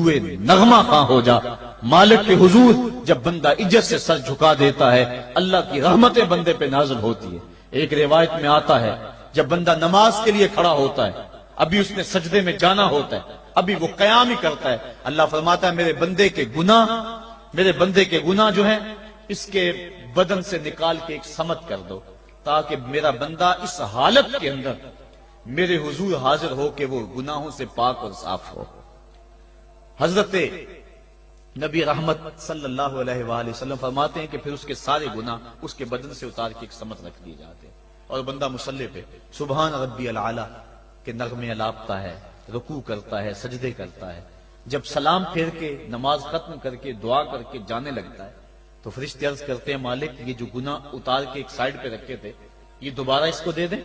نغمہ خواں ہو جا۔ مالک کے حضور جب بندہ عزت سے سر جھکا دیتا ہے، اللہ کی رحمتیں بندے پہ نازل ہوتی ہے۔ ایک روایت میں آتا ہے جب بندہ نماز کے لیے کھڑا ہوتا ہے، ابھی اس نے سجدے میں جانا ہوتا ہے، ابھی وہ قیام ہی کرتا ہے، اللہ فرماتا ہے میرے بندے کے گناہ جو ہیں اس کے بدن سے نکال کے ایک سمت کر دو، تاکہ میرا بندہ اس حالت کے اندر میرے حضور حاضر ہو کہ وہ گناہوں سے پاک اور صاف ہو۔ حضرت نبی رحمت صلی اللہ علیہ وآلہ وسلم فرماتے ہیں کہ پھر اس کے سارے گناہ اس کے بدن سے اتار کے ایک سمت رکھ دیے جاتے ہیں، اور بندہ مصلی پہ سبحان ربی العالی کے نغمے الاپتا ہے، رکوع کرتا ہے، سجدے کرتا ہے۔ جب سلام پھیر کے نماز ختم کر کے دعا کر کے جانے لگتا ہے تو فرشتے عرض کرتے ہیں مالک یہ جو گناہ اتار کے ایک سائڈ پہ رکھے تھے یہ دوبارہ اس کو دے دیں؟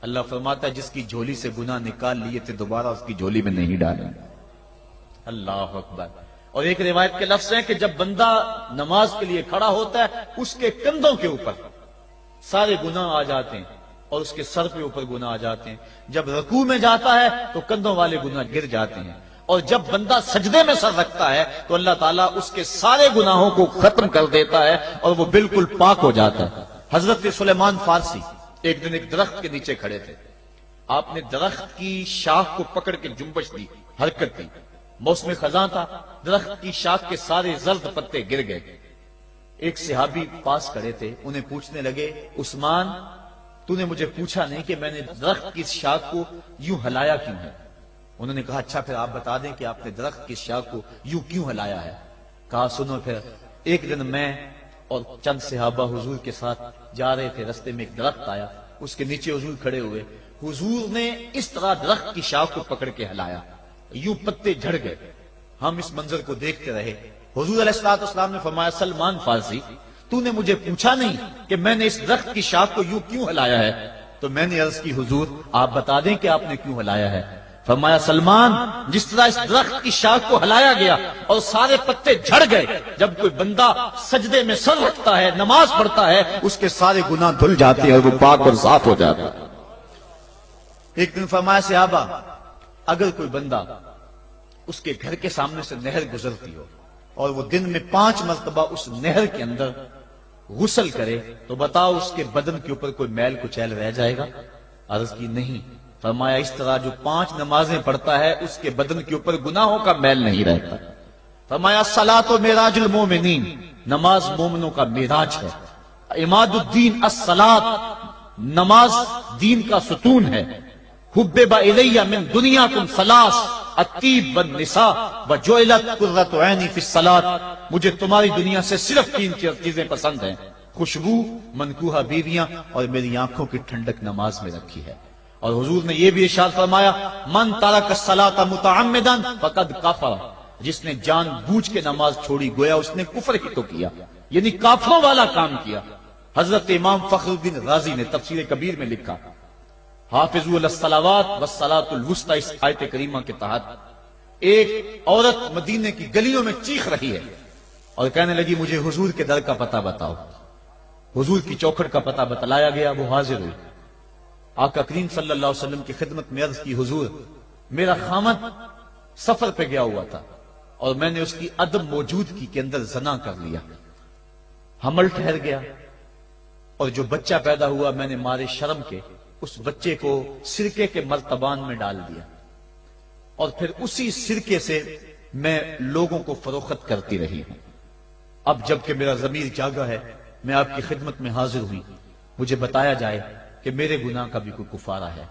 اللہ فرماتا ہے جس کی جھولی سے گناہ نکال لیے تھے دوبارہ اس کی جھولی میں نہیں ڈالیں۔ اللہ اکبر۔ اور ایک روایت کے لفظ ہیں کہ جب بندہ نماز کے لیے کھڑا ہوتا ہے اس کے کندھوں کے اوپر سارے گناہ آ جاتے ہیں اور اس کے سر کے اوپر گناہ آ جاتے ہیں، جب رکوع میں جاتا ہے تو کندھوں والے گناہ گر جاتے ہیں، اور جب بندہ سجدے میں سر رکھتا ہے تو اللہ تعالیٰ اس کے سارے گناہوں کو ختم کر دیتا ہے اور وہ بالکل پاک ہو جاتا ہے۔ حضرت سلیمان فارسی ایک دن ایک درخت کے نیچے کھڑے تھے، آپ نے درخت کی شاخ کو پکڑ کے جنبش دی، حرکت دی، موسم خزاں تھا، درخت کی شاخ کے سارے زرد پتے گر گئے۔ ایک صحابی پاس کھڑے تھے، انہیں پوچھنے لگے عثمان تو نے مجھے پوچھا نہیں کہ میں نے درخت کی شاخ کو یوں ہلایا کیوں ہے؟ انہوں نے کہا اچھا پھر آپ بتا دیں کہ آپ نے درخت کی شاخ کو یوں کیوں ہلایا ہے؟ کہا سنو پھر ایک دن میں اور چند صحابہ حضور کے ساتھ جا رہے تھے، رستے میں ایک درخت آیا، اس کے نیچے حضور کھڑے ہوئے، حضور نے اس طرح درخت کی شاخ کو پکڑ کے ہلایا، یوں پتے جھڑ گئے، ہم اس منظر کو دیکھتے رہے۔ حضور علیہ السلام نے فرمایا سلمان فارسی تو نے مجھے پوچھا نہیں کہ میں نے اس درخت کی شاخ کو یوں کیوں ہلایا ہے؟ تو میں نے عرض کی حضور آپ بتا دیں کہ آپ نے کیوں ہلایا ہے؟ فرمایا سلمان جس طرح اس درخت کی شاخ کو ہلایا گیا اور سارے پتے جھڑ گئے، جب کوئی بندہ سجدے میں سر رکھتا ہے نماز پڑھتا ہے اس کے سارے گناہ دھل جاتے ہیں اور وہ پاک اور صاف ہو جاتا ہے۔ ایک دن فرمایا صحابہ اگر کوئی بندہ اس کے گھر کے سامنے سے نہر گزرتی ہو اور وہ دن میں 5 مرتبہ اس نہر کے اندر غسل کرے تو بتاؤ اس کے بدن کے اوپر کوئی میل کچیل رہ جائے گا؟ عرض کی نہیں۔ فرمایا اس طرح جو 5 نمازیں پڑھتا ہے اس کے بدن کے اوپر گناہوں کا میل نہیں رہتا۔ فرمایا الصلاۃ معراج المومنین، نماز مومنوں کا معراج ہے۔ عماد الدین الصلاۃ، نماز دین کا ستون ہے۔ حبب الی من دنیاکم ثلاث الطیب والنساء وجعلت قرۃ عینی فی الصلاۃ، مجھے تمہاری دنیا سے صرف 3 چیزیں پسند ہیں، خوشبو، منکوحہ بیویاں اور میری آنکھوں کی ٹھنڈک نماز میں رکھی ہے۔ اور حضور نے یہ بھی ارشاد فرمایا من ترک الصلاۃ متعمدا فقد کفر، جس نے جان بوجھ کے نماز چھوڑی گویا اس نے کفر ہی تو کیا، یعنی کافروں والا کام کیا۔ حضرت امام فخر الدین رازی نے تفسیر کبیر میں لکھا حافظوا علی الصلوات والصلاۃ الوسطی، اس آیت کریمہ کے تحت ایک عورت مدینے کی گلیوں میں چیخ رہی ہے اور کہنے لگی مجھے حضور کے در کا پتہ بتاؤ۔ حضور کی چوکھٹ کا پتہ بتلایا گیا، وہ حاضر ہوئی۔ آقا کریم صلی اللہ علیہ وسلم کی خدمت میں عرض کی حضور میرا خامد سفر پہ گیا ہوا تھا اور میں نے اس کی عدم موجودگی کے اندر زنا کر لیا، حمل ٹھہر گیا اور جو بچہ پیدا ہوا میں نے مارے شرم کے اس بچے کو سرکے کے مرتبان میں ڈال دیا اور پھر اسی سرکے سے میں لوگوں کو فروخت کرتی رہی ہوں۔ اب جب کہ میرا ضمیر جاگا ہے میں آپ کی خدمت میں حاضر ہوئی، مجھے بتایا جائے کہ میرے گناہ کا بھی کوئی کفارہ ہے۔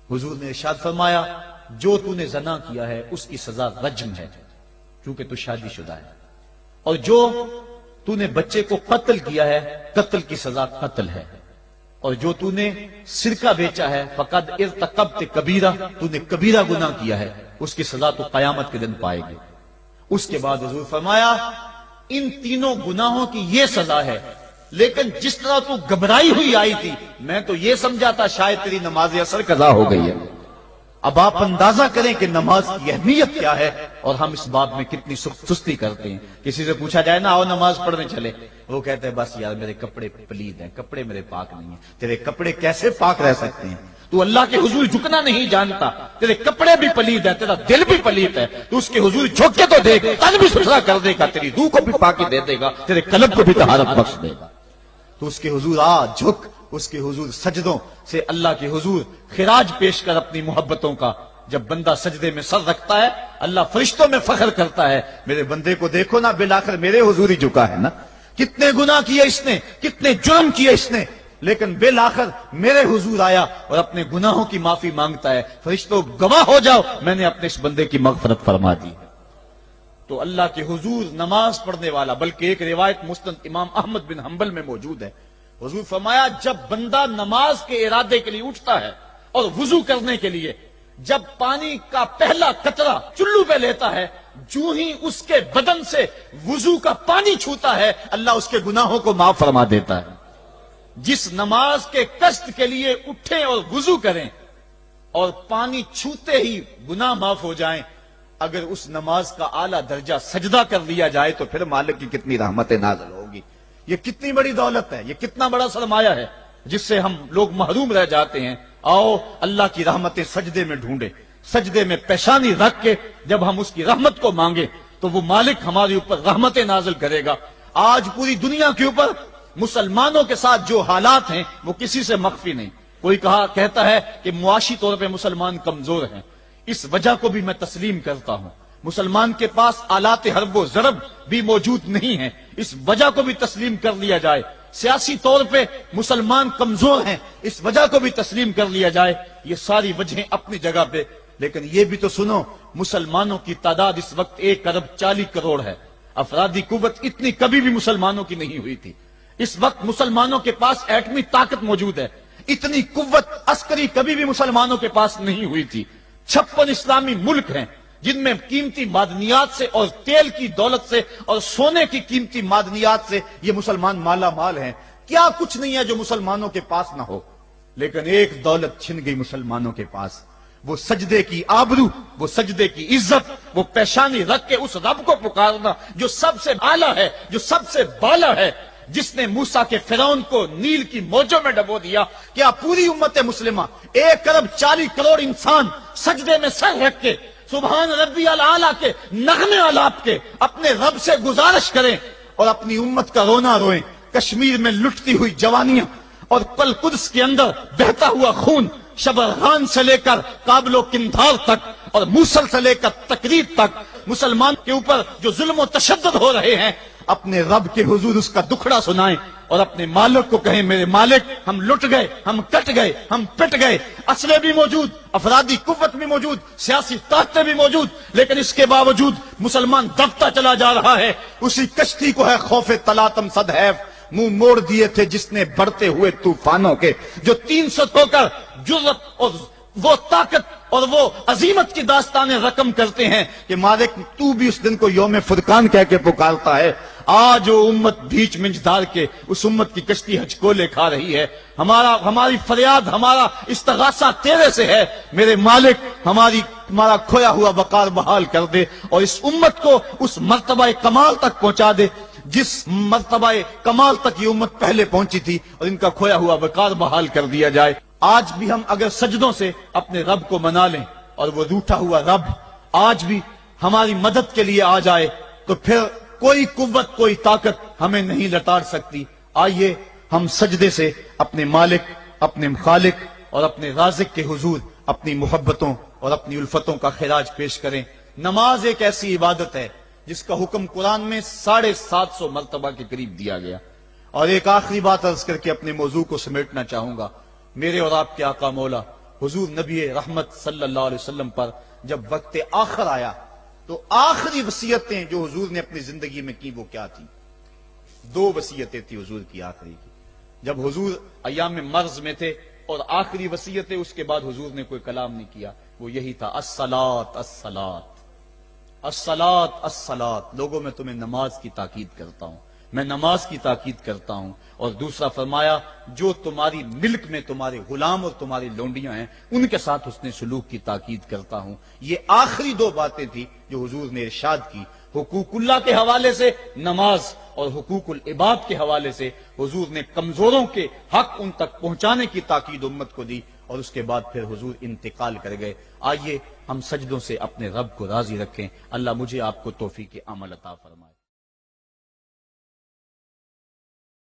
حضور نے ارشاد فرمایا جو تو نے زنا کیا ہے اس کی سزا رجم ہے کیونکہ تو شادی شدہ ہے، اور جو تو نے بچے کو قتل کیا ہے قتل کی سزا قتل ہے، اور جو تو نے سرکہ بیچا ہے فقد ارتکبت کبیرہ، تو نے کبیرہ گناہ کیا ہے، اس کی سزا تو قیامت کے دن پائے گی۔ اس کے بعد حضور فرمایا ان تینوں گناہوں کی یہ سزا ہے، لیکن جس طرح تو گھبرائی ہوئی آئی تھی میں تو یہ سمجھا تھا شاید تیری نماز اثر قضا ہو گئی ہے۔ اب آپ اندازہ کریں کہ نماز کی اہمیت کیا ہے اور ہم اس بات میں کتنی سستی کرتے ہیں۔ کسی سے پوچھا جائے نا آؤ نماز پڑھنے چلے، وہ کہتے ہیں بس یار میرے کپڑے پلید ہیں، کپڑے میرے پاک نہیں ہیں۔ تیرے کپڑے کیسے پاک رہ سکتے ہیں؟ تو اللہ کے حضور جھکنا نہیں جانتا، تیرے کپڑے بھی پلید ہے، تیرا دل بھی پلید ہے، تو اس کے حضور جھک کے تو دیکھ، تن بھی ستھرا کر دے گا، تیری روح کو بھی پاکی دے دے گا، تیرے قلب کو بھی طہارت بخش دے گا۔ تو اس کے حضور آ جھک، اس کے حضور سجدوں سے اللہ کے حضور خراج پیش کر اپنی محبتوں کا۔ جب بندہ سجدے میں سر رکھتا ہے اللہ فرشتوں میں فخر کرتا ہے، میرے بندے کو دیکھو نا، بالآخر میرے حضور ہی جھکا ہے نا، کتنے گناہ کیے اس نے، کتنے جرم کیے اس نے، لیکن بالآخر میرے حضور آیا اور اپنے گناہوں کی معافی مانگتا ہے۔ فرشتوں گواہ ہو جاؤ، میں نے اپنے اس بندے کی مغفرت فرما دی۔ تو اللہ کے حضور نماز پڑھنے والا، بلکہ ایک روایت مسند امام احمد بن حنبل میں موجود ہے، حضور فرمایا جب بندہ نماز کے ارادے کے لیے اٹھتا ہے اور وضو کرنے کے لیے، جب پانی کا پہلا قطرہ چلو پہ لیتا ہے، جو ہی اس کے بدن سے وضو کا پانی چھوتا ہے اللہ اس کے گناہوں کو معاف فرما دیتا ہے۔ جس نماز کے قصد کے لیے اٹھیں اور وضو کریں اور پانی چھوتے ہی گناہ معاف ہو جائیں، اگر اس نماز کا اعلیٰ درجہ سجدہ کر لیا جائے تو پھر مالک کی کتنی رحمت نازل ہوگی۔ یہ کتنی بڑی دولت ہے، یہ کتنا بڑا سرمایہ ہے جس سے ہم لوگ محروم رہ جاتے ہیں۔ آؤ اللہ کی رحمتیں سجدے میں ڈھونڈے، سجدے میں پیشانی رکھ کے جب ہم اس کی رحمت کو مانگے تو وہ مالک ہمارے اوپر رحمتیں نازل کرے گا۔ آج پوری دنیا کے اوپر مسلمانوں کے ساتھ جو حالات ہیں وہ کسی سے مخفی نہیں۔ کوئی کہتا ہے کہ معاشی طور پہ مسلمان کمزور ہیں، اس وجہ کو بھی میں تسلیم کرتا ہوں۔ مسلمان کے پاس آلات حرب و ضرب بھی موجود نہیں ہیں، اس وجہ کو بھی تسلیم کر لیا جائے۔ سیاسی طور پہ مسلمان کمزور ہیں، اس وجہ کو بھی تسلیم کر لیا جائے۔ یہ ساری وجہیں اپنی جگہ پہ، لیکن یہ بھی تو سنو، مسلمانوں کی تعداد اس وقت 1,40,00,000,000 ہے۔ افرادی قوت اتنی کبھی بھی مسلمانوں کی نہیں ہوئی تھی۔ اس وقت مسلمانوں کے پاس ایٹمی طاقت موجود ہے، اتنی قوت عسکری کبھی بھی مسلمانوں کے پاس نہیں ہوئی تھی۔ 56 اسلامی ملک ہیں جن میں قیمتی معدنیات سے اور تیل کی دولت سے اور سونے کی قیمتی معدنیات سے یہ مسلمان مالا مال ہیں۔ کیا کچھ نہیں ہے جو مسلمانوں کے پاس نہ ہو، لیکن ایک دولت چھن گئی مسلمانوں کے پاس، وہ سجدے کی آبرو، وہ سجدے کی عزت، وہ پیشانی رکھ کے اس رب کو پکارنا جو سب سے اعلیٰ ہے، جو سب سے بالا ہے، جس نے موسیٰ کے فرعون کو نیل کی موجوں میں ڈبو دیا۔ کیا پوری امت مسلمہ 1,40,00,000,000 انسان سجدے میں سر رکھ کے سبحان ربی الاعلیٰ کے نغمے آلاپ کے اپنے رب سے گزارش کریں اور اپنی امت کا رونا روئیں؟ کشمیر میں لٹتی ہوئی جوانیاں اور پل قدس کے اندر بہتا ہوا خون، شبرغان سے لے کر کابل و قندھار تک اور موصل سے لے کر تکریت تک مسلمان کے اوپر جو ظلم و تشدد ہو رہے ہیں، اپنے رب کے حضور اس کا دکھڑا سنائیں اور اپنے مالک کو کہیں میرے مالک ہم لٹ گئے، ہم کٹ گئے، ہم پٹ گئے، اسلحے بھی موجود، افرادی قوت بھی موجود، سیاسی طاقتیں بھی موجود، لیکن اس کے باوجود مسلمان دبتا چلا جا رہا ہے۔ اسی کشتی کو ہے خوف تلاطم صدحیف منہ موڑ دیے تھے جس نے بڑھتے ہوئے طوفانوں کے، جو 300 ہو کر جرأت اور وہ طاقت اور وہ عظیمت کی داستانیں رقم کرتے ہیں کہ مالک تو بھی اس دن کو یوم فرقان کہہ کے پکارتا ہے۔ آج وہ امت بیچ منجدار کے اس امت کی کشتی ہچکولے کھا رہی ہے۔ ہماری فریاد، ہمارا استغاثہ تیرے سے ہے، میرے مالک ہمارا کھویا ہوا وقار بحال کر دے اور اس امت کو اس مرتبہ کمال تک پہنچا دے جس مرتبہ کمال تک یہ امت پہلے پہنچی تھی، اور ان کا کھویا ہوا وقار بحال کر دیا جائے۔ آج بھی ہم اگر سجدوں سے اپنے رب کو منا لیں اور وہ روٹھا ہوا رب آج بھی ہماری مدد کے لیے آ جائے تو پھر کوئی قوت، کوئی طاقت ہمیں نہیں لتاڑ سکتی۔ آئیے ہم سجدے سے اپنے مالک، اپنے خالق اور اپنے رازق کے حضور اپنی محبتوں اور اپنی الفتوں کا خراج پیش کریں۔ نماز ایک ایسی عبادت ہے جس کا حکم قرآن میں 750 مرتبہ کے قریب دیا گیا۔ اور ایک آخری بات عرض کر کے اپنے موضوع کو سمیٹنا چاہوں گا۔ میرے اور آپ کے آقا مولا حضور نبی رحمت صلی اللہ علیہ وسلم پر جب وقت آخر آیا تو آخری وصیتیں جو حضور نے اپنی زندگی میں کی وہ کیا تھی؟ 2 وصیتیں تھی حضور کی آخری کی، جب حضور ایام مرض میں تھے، اور آخری وصیتیں اس کے بعد حضور نے کوئی کلام نہیں کیا، وہ یہی تھا الصلاۃ الصلاۃ الصلاۃ الصلاۃ۔ لوگوں میں تمہیں نماز کی تاکید کرتا ہوں، میں نماز کی تاکید کرتا ہوں۔ اور دوسرا فرمایا جو تمہاری ملک میں تمہارے غلام اور تمہاری لونڈیاں ہیں ان کے ساتھ حسن سلوک کی تاکید کرتا ہوں۔ یہ آخری 2 باتیں تھی جو حضور نے ارشاد کی۔ حقوق اللہ کے حوالے سے نماز اور حقوق العباد کے حوالے سے حضور نے کمزوروں کے حق ان تک پہنچانے کی تاکید امت کو دی۔ اور اس کے بعد پھر حضور انتقال کر گئے۔ آئیے ہم سجدوں سے اپنے رب کو راضی رکھیں۔ اللہ مجھے آپ کو توفیق عمل عطا فرمائے۔